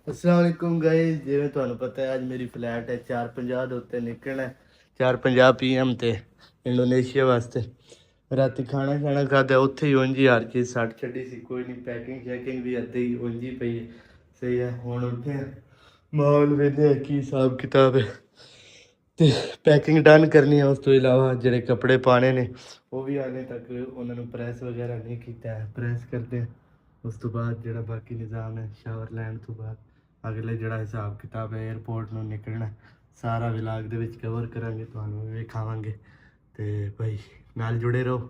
अस्सलाम वालेकुम गाइस, जिवें तुहानू पता है अज मेरी फ्लाइट है 4:50 ਦੇ ਉੱਤੇ ਨਿਕਲਣਾ ਹੈ 4:50 PM ਤੇ ਇੰਡੋਨੇਸ਼ੀਆ ਵਾਸਤੇ। ਰਾਤੀ ਖਾਣਾ ਖਾਦਾ ਉੱਥੇ ਹੀ ਉਂਝ ਹੀ ਹਰ ਚੀਜ਼ ਸੱਟ ਛੱਡੀ ਸੀ, ਕੋਈ ਨਹੀਂ। ਪੈਕਿੰਗ ਸ਼ੈਕਿੰਗ ਵੀ ਅੱਧੇ ਹੀ ਉਂਝ ਹੀ ਪਈ ਹੈ। ਸਹੀ ਹੈ। ਹੁਣ ਉੱਥੇ ਮਾਹੌਲ ਵੇਖਦੇ ਕੀ ਹਿਸਾਬ ਕਿਤਾਬ ਹੈ ਤੇ ਪੈਕਿੰਗ ਡਨ ਕਰਨੀ ਹੈ। ਉਸ ਤੋਂ ਇਲਾਵਾ ਜਿਹੜੇ ਕੱਪੜੇ ਪਾਣੇ ਨੇ ਉਹ ਵੀ ਹਾਲੇ ਤੱਕ ਉਹਨਾਂ ਨੂੰ ਪ੍ਰੈਸ ਵਗੈਰਾ ਨਹੀਂ ਕੀਤਾ ਹੈ, ਪ੍ਰੈਸ ਕਰਦੇ ਹਾਂ। ਉਸ ਤੋਂ ਬਾਅਦ ਜਿਹੜਾ ਬਾਕੀ ਨਿਜ਼ਾਮ ਹੈ ਸ਼ਾਵਰ ਲੈਣ ਤੋਂ ਬਾਅਦ ਅਗਲੇ ਜਿਹੜਾ ਹਿਸਾਬ ਕਿਤਾਬ ਹੈ ਏਅਰਪੋਰਟ ਨੂੰ ਨਿਕਲਣਾ ਸਾਰਾ ਵਲੌਗ ਦੇ ਵਿੱਚ ਕਵਰ ਕਰਾਂਗੇ, ਤੁਹਾਨੂੰ ਵੀ ਵਿਖਾਵਾਂਗੇ। ਤੇ ਭਾਈ ਨਾਲ ਜੁੜੇ ਰਹੋ।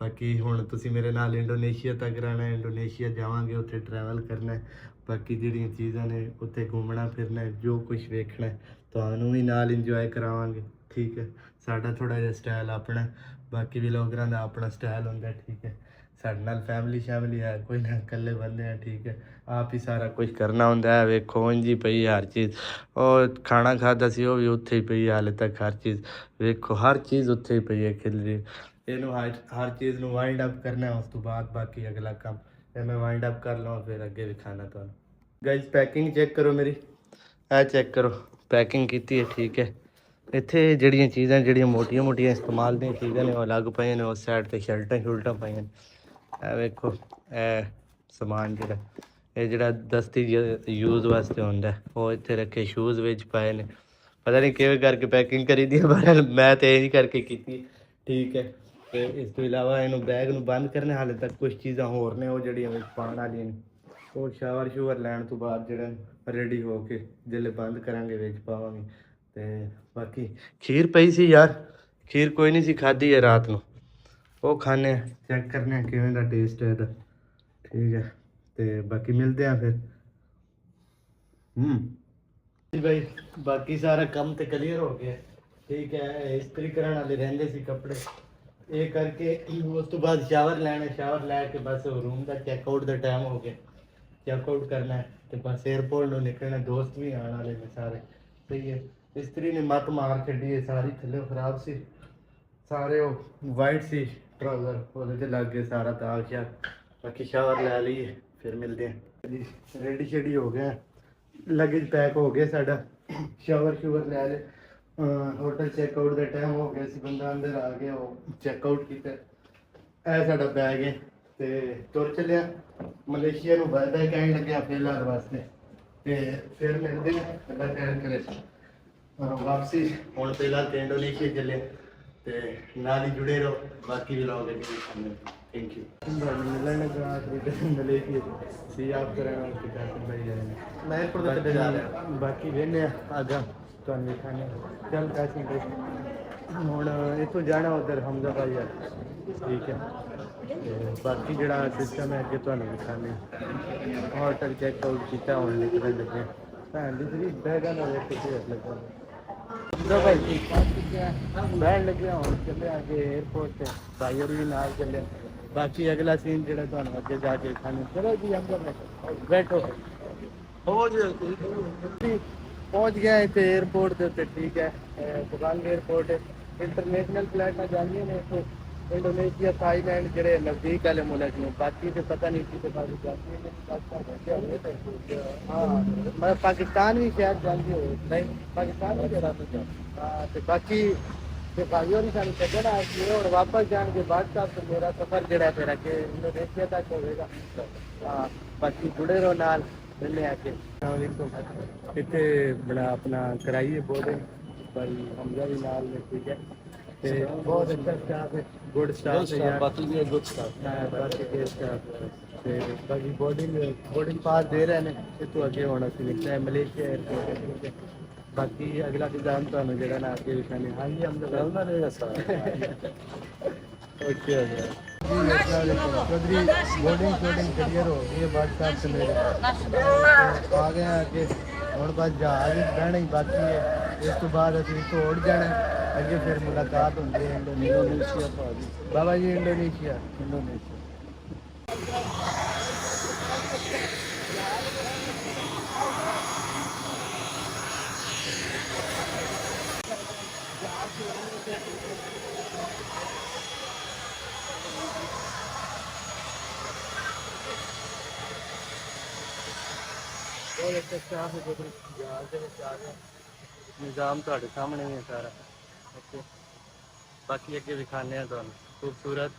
ਬਾਕੀ ਹੁਣ ਤੁਸੀਂ ਮੇਰੇ ਨਾਲ ਇੰਡੋਨੇਸ਼ੀਆ ਤੱਕ ਰਹਿਣਾ, ਇੰਡੋਨੇਸ਼ੀਆ ਜਾਵਾਂਗੇ, ਉੱਥੇ ਟਰੈਵਲ ਕਰਨਾ। ਬਾਕੀ ਜਿਹੜੀਆਂ ਚੀਜ਼ਾਂ ਨੇ ਉੱਥੇ ਘੁੰਮਣਾ ਫਿਰਨਾ, ਜੋ ਕੁਝ ਵੇਖਣਾ ਤੁਹਾਨੂੰ ਵੀ ਨਾਲ ਇੰਜੋਏ ਕਰਾਵਾਂਗੇ। ਠੀਕ ਹੈ। ਸਾਡਾ ਥੋੜ੍ਹਾ ਜਿਹਾ ਸਟਾਈਲ ਆਪਣਾ, ਬਾਕੀ ਵਲੋਗਰਾਂ ਦਾ ਆਪਣਾ ਸਟਾਈਲ ਹੁੰਦਾ। ਠੀਕ ਹੈ। ਸਾਡੇ ਨਾਲ ਫੈਮਿਲੀ ਹੈ, ਕੋਈ ਨਾ, ਇਕੱਲੇ ਬੰਦੇ ਆ। ਠੀਕ ਹੈ। ਆਪ ਹੀ ਸਾਰਾ ਕੁਝ ਕਰਨਾ ਹੁੰਦਾ ਹੈ। ਵੇਖੋ ਉਂਝ ਹੀ ਪਈ ਹਰ ਚੀਜ਼। ਉਹ ਖਾਣਾ ਖਾਦਾ ਸੀ ਉਹ ਵੀ ਉੱਥੇ ਹੀ ਪਈ ਹਾਲੇ ਤੱਕ ਹਰ ਚੀਜ਼। ਵੇਖੋ ਹਰ ਚੀਜ਼ ਉੱਥੇ ਹੀ ਪਈ ਹੈ ਖਿਲਰੀ। ਇਹਨੂੰ ਹਰ ਚੀਜ਼ ਨੂੰ ਵਾਈਂਡ ਅਪ ਕਰਨਾ। ਉਸ ਤੋਂ ਬਾਅਦ ਬਾਕੀ ਅਗਲਾ ਕੰਮ ਇਹ ਮੈਂ ਵਾਈਂਡ ਅਪ ਕਰ ਲਵਾਂ, ਫਿਰ ਅੱਗੇ ਵਿਖਾਣਾ ਤੁਹਾਨੂੰ। ਗਾਇਜ਼ ਪੈਕਿੰਗ ਚੈੱਕ ਕਰੋ ਮੇਰੀ, ਇਹ ਚੈੱਕ ਕਰੋ ਪੈਕਿੰਗ ਕੀਤੀ ਹੈ। ਠੀਕ ਹੈ। ਇੱਥੇ ਜਿਹੜੀਆਂ ਚੀਜ਼ਾਂ ਜਿਹੜੀਆਂ ਮੋਟੀਆਂ ਇਸਤੇਮਾਲ ਦੀਆਂ ਚੀਜ਼ਾਂ ਨੇ ਉਹ ਅਲੱਗ ਪਈਆਂ ਨੇ। ਉਸ ਸਾਈਡ 'ਤੇ ਸ਼ਰਟਾਂ ਪਈਆਂ ਨੇ। ਇਹ ਵੇਖੋ ਇਹ ਸਮਾਨ ਜਿਹੜਾ ਦਸਤੀ ਯੂਜ਼ ਵਾਸਤੇ ਹੁੰਦਾ ਉਹ ਇੱਥੇ ਰੱਖੇ। ਸ਼ੂਜ਼ ਵਿੱਚ ਪਾਏ ਨੇ। ਪਤਾ ਨਹੀਂ ਕਿਵੇਂ ਕਰਕੇ ਪੈਕਿੰਗ ਕਰੀ ਦੀ ਪਰ ਮੈਂ ਤਾਂ ਇਹ ਕਰਕੇ ਕੀਤੀ। ਠੀਕ ਹੈ। ਤੇ ਇਸ ਤੋਂ ਇਲਾਵਾ ਇਹਨੂੰ ਬੈਗ ਨੂੰ ਬੰਦ ਕਰਨਾ। ਹਾਲੇ ਤੱਕ ਕੁਛ ਚੀਜ਼ਾਂ ਹੋਰ ਨੇ ਉਹ ਜਿਹੜੀਆਂ ਵਿੱਚ ਪਾਉਣ ਵਾਲੀਆਂ ਨੇ। ਉਹ ਸ਼ਾਵਰ ਲੈਣ ਤੋਂ ਬਾਅਦ ਜਿਹੜਾ ਰੈਡੀ ਹੋ ਕੇ ਜਿਲੇ ਬੰਦ ਕਰਾਂਗੇ ਵਿੱਚ ਪਾਵਾਂਗੇ। ਤੇ ਬਾਕੀ ਖੀਰ ਪਈ ਸੀ ਯਾਰ, ਖੀਰ ਕੋਈ ਨਹੀਂ ਸੀ ਖਾਧੀ ਹੈ ਰਾਤ ਨੂੰ, ਉਹ ਖਾਣੇ ਚੈੱਕ ਕਰਨੇ ਕਿਵੇਂ ਦਾ ਟੇਸਟ ਹੈ ਇਹਦਾ। ਠੀਕ ਹੈ। ਤੇ ਬਾਕੀ ਮਿਲਦੇ ਆ ਫਿਰ। ਭਾਈ ਬਾਕੀ ਸਾਰਾ ਕੰਮ ਤੇ ਕਲੀਅਰ ਹੋ ਗਿਆ। ਠੀਕ ਹੈ। ਇਸਤਰੀ ਕਰਨ ਵਾਲੇ ਰਹਿੰਦੇ ਸੀ ਕੱਪੜੇ, ਇਹ ਕਰਕੇ ਉਸ ਤੋਂ ਬਾਅਦ ਸ਼ਾਵਰ ਲੈਣਾ। ਸ਼ਾਵਰ ਲੈ ਕੇ ਬਸ ਰੂਮ ਦਾ ਚੈੱਕਆਊਟ ਦਾ ਟਾਈਮ ਹੋ ਗਿਆ, ਚੈੱਕਆਊਟ ਕਰਨਾ ਤੇ ਬਸ ਏਅਰਪੋਰਟ ਨੂੰ ਨਿਕਲਣਾ। ਦੋਸਤ ਵੀ ਆਉਣ ਵਾਲੇ ਨੇ ਸਾਰੇ। ਸਹੀ ਹੈ। ਇਸਤਰੀ ਨੇ ਮੱਤ ਮਾਰ ਛੱਡੀ ਹੈ ਸਾਰੀ, ਥੱਲੇ ਖਰਾਬ ਸੀ ਸਾਰੇ। ਉਹ ਵਾਈਟ ਸੀ ਟਰਾਊਜ਼ਰ, ਉਹਦੇ ਤੇ ਲੱਗ ਗਏ ਸਾਰਾ ਦਾਗ ਸ਼ਾਗ। ਬਾਕੀ ਸ਼ਾਵਰ ਲੈ ਲਈਏ ਫਿਰ ਮਿਲਦੇ ਹਾਂ ਜੀ। ਰੈਡੀ ਸ਼ੈਡੀ ਹੋ ਗਿਆ, लगेज पैक हो गया साडा। शावर लै ले। होटल चैकआउट का टाइम हो गया, बंदा अंदर आ गया, वो चैकआउट किया। यह साडा बैग है तो तुर चलिया मलेशिया में। बाय बाय कहन लगे फिलहाल वास्ते। तो फिर मिलते हैं अल्लाह खैर करे वापसी। हुण फिलहाल तो इंडोनेशिया चले तो नाल ही जुड़े रहो। बाकी भी लोग थैंक यू। मिलने मलेशिया सी आप मैं एयरपोर्ट जा रहा। बाकी वेने आगा तुम दिखाने चल कैसी हूँ इतों जाना उधर हमजा भाई है। ठीक है। बाकी जड़ा सिस्टम है अगे तुम दिखाने। होटल चेकआउट किया हूँ निकलने लगे। भैन दी थी बैगा ना लगा भाई बहन लगे हूँ चले आगे एयरपोर्ट से। भाई और भी नाल चले। बाकी अगला सीन जो अगे जाके खाने। चलो जी अंदर बैठो। पहुँच गया इतने एयरपोर्ट के उत्ते। ठीक है। दुकान एयरपोर्ट इंटरनेशनल फ्लाइटा जानिए ने तो इंडोनेशिया थाईलैंड जोड़े नज़दीक वाले मुल्क ने। बाकी तो पता नहीं कि हाँ मैं पाकिस्तान भी शायद जाती हो नहीं, पाकिस्तान भी जरा तो बाकी भाई और सारी छड़ा और वापस जाने के बाद का तो मेरा सफर जड़ा फिर अगे इंडोनेशिया तक होगा। हाँ बाकी जुड़े रहो नाल मिलने आके। इतने बड़ा अपना कराइए बोर्डिंग भाई हमजा भी नाल में। ठीक है। बहुत अच्छा स्टाफ है, गुड स्टाफ है यार। बाकी भी गुड स्टाफ है, बाकी के स्टाफ बाकी बोर्डिंग पास दे रहे हैं। इतों अगे होना सी निकला है मलेशिया एयरपोर्ट है। बाकी अगला निजाम तो जो ना आगे दिखाने। हाँ जी हम चलना रहेगा सर। ओके हो गया चौधरी। बोर्डिंग क्लियर हो गई है बादशाह से मेरे आ गए आगे। और बस जहाज बहना ही बाकी है। इस तो बाद अभी तो उड़ जाना अगे फिर मुलाकात होंगी है इंडोनेशिया। बाबा जी इंडोनेशिया बहुत ਇੱਕ ਸਟਾਫ ਜਦੋਂ ਜਹਾਜ਼ ਦੇ ਵਿੱਚ ਆ ਗਿਆ ਨਿਜ਼ਾਮ ਤੁਹਾਡੇ ਸਾਹਮਣੇ ਹੀ ਹੈ ਸਾਰਾ। ਓਕੇ, ਬਾਕੀ ਅੱਗੇ ਵਿਖਾਉਂਦੇ ਹਾਂ ਤੁਹਾਨੂੰ ਖੂਬਸੂਰਤ